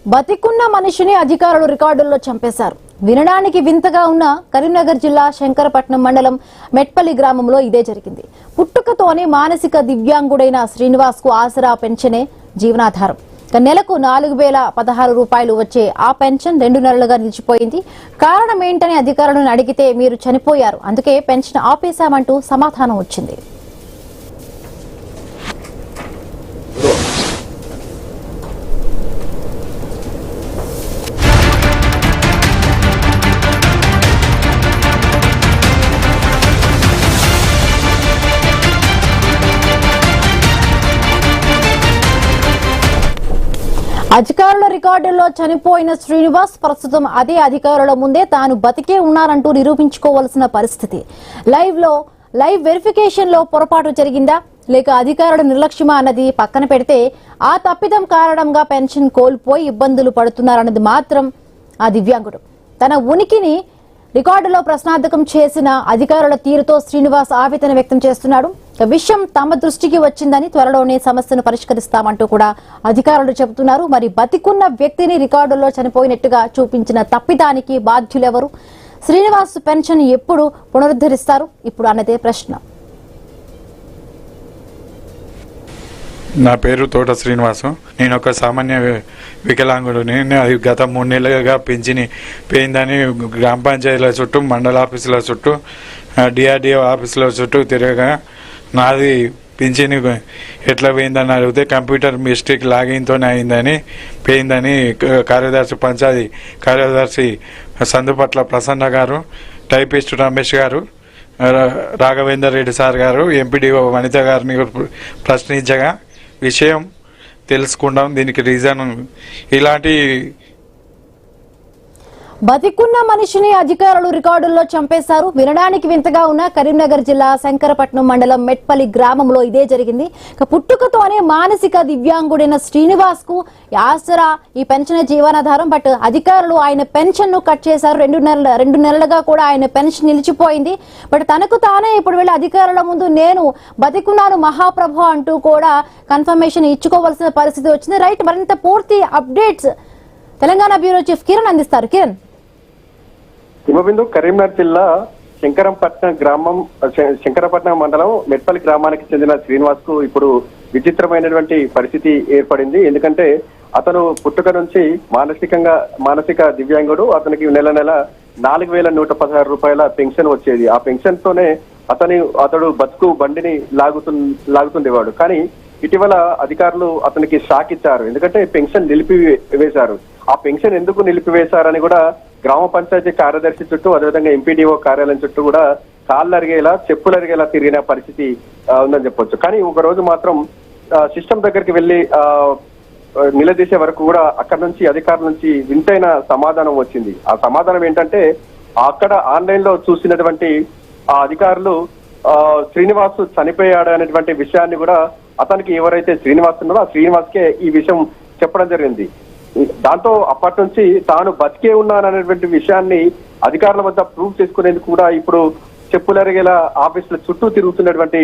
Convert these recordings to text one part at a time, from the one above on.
బతికున్న మనిషిని అధికారులు రికార్డుల్లో చంపేశారు. వినడానికి వింతగా ఉన్న కరీంనగర్ జిల్లా శంకరపట్నం మండలం మెట్పల్లి గ్రామంలో ఇదే జరిగింది. పుట్టుకతోనే మానసిక దివ్యాంగుడైన శ్రీనివాస్ కు ఆసరా పెన్షనే జీవనాధారం. నెలకు 4016 రూపాయలు వచ్చే ఆ పెన్షన్ 2 నెలలుగా నిలిచిపోయింది. కారణం ఏంటని అధికారులను అడిగితే మీరు చనిపోయారు, అందుకే పెన్షన్ ఆపేశామంటూ సమాధానం వచ్చింది. అధికారుల రికార్డుల్లో చనిపోయిన శ్రీనివాస్ ప్రస్తుతం అదే అధికారుల ముందే తాను బతికే ఉన్నారంటూ నిరూపించుకోవాల్సిన పరిస్థితి. లైవ్ వెరిఫికేషన్ లో పొరపాటు జరిగిందా లేక అధికారుల నిర్లక్ష్యమా అన్నది పక్కన పెడితే ఆ తప్పిదం కారణంగా పెన్షన్ కోల్పోయి ఇబ్బందులు పడుతున్నారన్నది మాత్రం ఆ దివ్యాంగుడు. తన ఉనికిని రికార్డులో ప్రశ్నార్థకం చేసిన అధికారుల తీరుతో శ్రీనివాస్ ఆవేదన వ్యక్తం చేస్తున్నాడు. విషయం తమ దృష్టికి వచ్చిందని త్వరలోనే సమస్యను పరిష్కరిస్తామంటూ కూడా అధికారులు చెబుతున్నారు. మరి బతికున్న వ్యక్తిని రికార్డుల్లో చనిపోయినట్టుగా చూపించిన తప్పిదానికి బాధ్యులెవరు? శ్రీనివాస్ పెన్షన్ ఎప్పుడు పునరుద్ధరిస్తారు ఇప్పుడు అన్నదే ప్రశ్న. నా పేరు తోట శ్రీనివాసు. నేను ఒక సామాన్య వికలాంగుడిని. అది గత 3 నెలలుగా పెంచిని పోయిందని గ్రామ పంచాయతీల చుట్టూ, మండల ఆఫీసుల చుట్టూ, డిఆర్డిఓ ఆఫీసుల చుట్టూ తిరగగా నాది పింఛని ఎట్లా పోయిందని అడిగితే కంప్యూటర్ మిస్టేక్ లాగిన్తోనే అయిందని పోయిందని కార్యదర్శి, పంచాయతీ కార్యదర్శి సందుపట్ల ప్రసన్న గారు, టైపిస్ట్ రమేష్ గారు, రాఘవేందర్ రెడ్డి సార్ గారు, ఎంపీడీఓ వనిత గారిని ప్రశ్నించగా విషయం తెలుసుకుంటాం, దీనికి రీజన్ ఇలాంటి బతికున్న మనిషిని అధికారులు రికార్డుల్లో చంపేశారు. వినడానికి వింతగా ఉన్న కరీంనగర్ జిల్లా శంకరపట్నం మండలం మెట్పల్లి గ్రామంలో ఇదే జరిగింది. పుట్టుకతోనే మానసిక దివ్యాంగుడైన శ్రీనివాస్ కు ఆసరా ఈ పెన్షన్ జీవనాధారం. బట్ అధికారులు ఆయన పెన్షన్ ను కట్ చేశారు. 2 నెలలుగా కూడా ఆయన పెన్షన్ నిలిచిపోయింది. బట్ తనకు తానే ఇప్పుడు వెళ్ళి అధికారుల ముందు నేను బతికున్నాను మహాప్రభు అంటూ కూడా కన్ఫర్మేషన్ ఇచ్చుకోవాల్సిన పరిస్థితి వచ్చింది. రైట్, మరింత పూర్తి updates Telangana bureau chief Kiran అందిస్తారు. కిరణ్. హిమబిందు, కరీంనగర్ జిల్లా శంకరపట్నం మండలం మెట్పల్లి గ్రామానికి చెందిన శ్రీనివాస్ కు ఇప్పుడు విచిత్రమైనటువంటి పరిస్థితి ఏర్పడింది. ఎందుకంటే అతను పుట్టుక నుంచి మానసిక దివ్యాంగుడు. అతనికి నెల 4116 రూపాయల పెన్షన్ వచ్చేది. ఆ పెన్షన్ తోనే అతడు బతుకు బండిని లాగుతుండేవాడు. కానీ ఇటీవల అధికారులు అతనికి షాక్ ఇచ్చారు. ఎందుకంటే పెన్షన్ నిలిపివేశారు. ఆ పెన్షన్ ఎందుకు నిలిపివేశారని కూడా గ్రామ పంచాయతీ కార్యదర్శి చుట్టూ, అదేవిధంగా ఎంపీడీఓ కార్యాలయం చుట్టూ కూడా కాళ్ళు అరిగేలా, చెప్పులు అరిగేలా తిరిగిన పరిస్థితి ఉందని చెప్పొచ్చు. కానీ ఒక రోజు మాత్రం సిస్టమ్ దగ్గరికి వెళ్లి నిలదీసే వరకు కూడా అక్కడి నుంచి అధికారుల నుంచి వింతైన సమాధానం వచ్చింది. ఆ సమాధానం ఏంటంటే అక్కడ ఆన్లైన్ లో చూసినటువంటి ఆ అధికారులు శ్రీనివాస్ చనిపోయాడు అనేటువంటి విషయాన్ని కూడా అతనికి ఎవరైతే శ్రీనివాస్ ఉన్నారో ఆ శ్రీనివాస్కే ఈ విషయం చెప్పడం జరిగింది. దాంతో అప్పటి నుంచి తాను బతికే ఉన్నాననేటువంటి విషయాన్ని అధికారుల వద్ద ప్రూవ్ చేసుకునేందుకు కూడా ఇప్పుడు చెప్పులరిగేలా ఆఫీసుల చుట్టూ తిరుగుతున్నటువంటి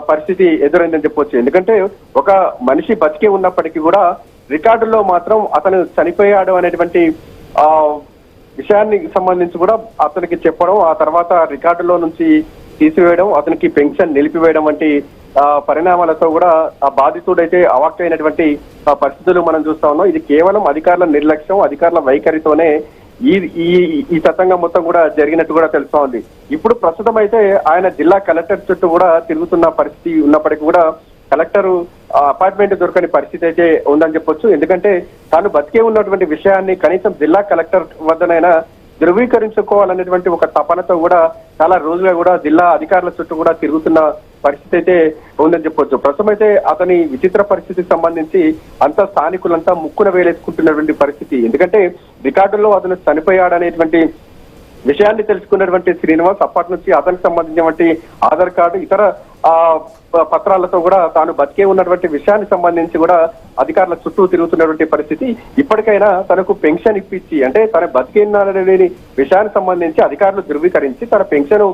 పరిస్థితి ఎదురైందని చెప్పొచ్చు. ఎందుకంటే ఒక మనిషి బతికే ఉన్నప్పటికీ కూడా రికార్డుల్లో మాత్రం అతను చనిపోయాడు అనేటువంటి విషయాన్ని సంబంధించి కూడా అతనికి చెప్పడం, ఆ తర్వాత రికార్డులో నుంచి తీసివేయడం, అతనికి పెన్షన్ నిలిపివేయడం వంటి పరిణామాలతో కూడా ఆ బాధితుడైతే అవాక్కైనటువంటి పరిస్థితులు మనం చూస్తా ఉన్నాం. ఇది కేవలం అధికారుల నిర్లక్ష్యం, అధికారుల వైఖరితోనే ఈ తతంగం మొత్తం కూడా జరిగినట్టు కూడా తెలుస్తా ఉంది. ఇప్పుడు ప్రస్తుతం అయితే ఆయన జిల్లా కలెక్టర్ చుట్టూ కూడా తిరుగుతున్న పరిస్థితి ఉన్నప్పటికీ కూడా కలెక్టర్ అపాయింట్మెంట్ దొరకని పరిస్థితి అయితే ఉందని చెప్పొచ్చు. ఎందుకంటే తాను బతికే ఉన్నటువంటి విషయాన్ని కనీసం జిల్లా కలెక్టర్ వద్దనైనా ధృవీకరించుకోవాలనేటువంటి ఒక తపనతో కూడా చాలా రోజులుగా కూడా జిల్లా అధికారుల చుట్టూ కూడా తిరుగుతున్న పరిస్థితి అయితే ఉందని చెప్పొచ్చు. ప్రస్తుతం అయితే అతని విచిత్ర పరిస్థితికి సంబంధించి అంతా స్థానికులంతా ముక్కున వేలేసుకుంటున్నటువంటి పరిస్థితి. ఎందుకంటే రికార్డుల్లో అతను చనిపోయాడనేటువంటి విషయాన్ని తెలుసుకున్నటువంటి శ్రీనివాస్ అప్పటి నుంచి అతనికి సంబంధించినటువంటి ఆధార్ కార్డు, ఇతర పత్రాలతో కూడా తాను బతికే ఉన్నటువంటి విషయానికి సంబంధించి కూడా అధికారుల చుట్టూ తిరుగుతున్నటువంటి పరిస్థితి. ఇప్పటికైనా తనకు పెన్షన్ ఇప్పించి, అంటే తన బతికినటువంటి విషయానికి సంబంధించి అధికారులు ధృవీకరించి తన పెన్షన్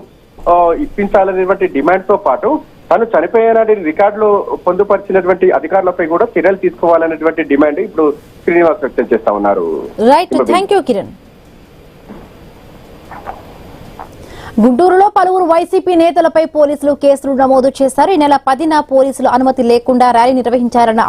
ఇప్పించాలనేటువంటి డిమాండ్ తో పాటు తను చనిపోయినది రికార్డులో పొందుపరిచినటువంటి అధికారులపై కూడా చర్యలు తీసుకోవాలనేటువంటి డిమాండ్ ఇప్పుడు శ్రీనివాస్ వ్యక్తం చేస్తా ఉన్నారు. Right, thank you Kiran. గుంటూరులో పలువురు వైసీపీ నేతలపై పోలీసులు కేసులు నమోదు చేశారు. ఈ నెల 10న పోలీసులు అనుమతి లేకుండా ర్యాలీ నిర్వహించారన్న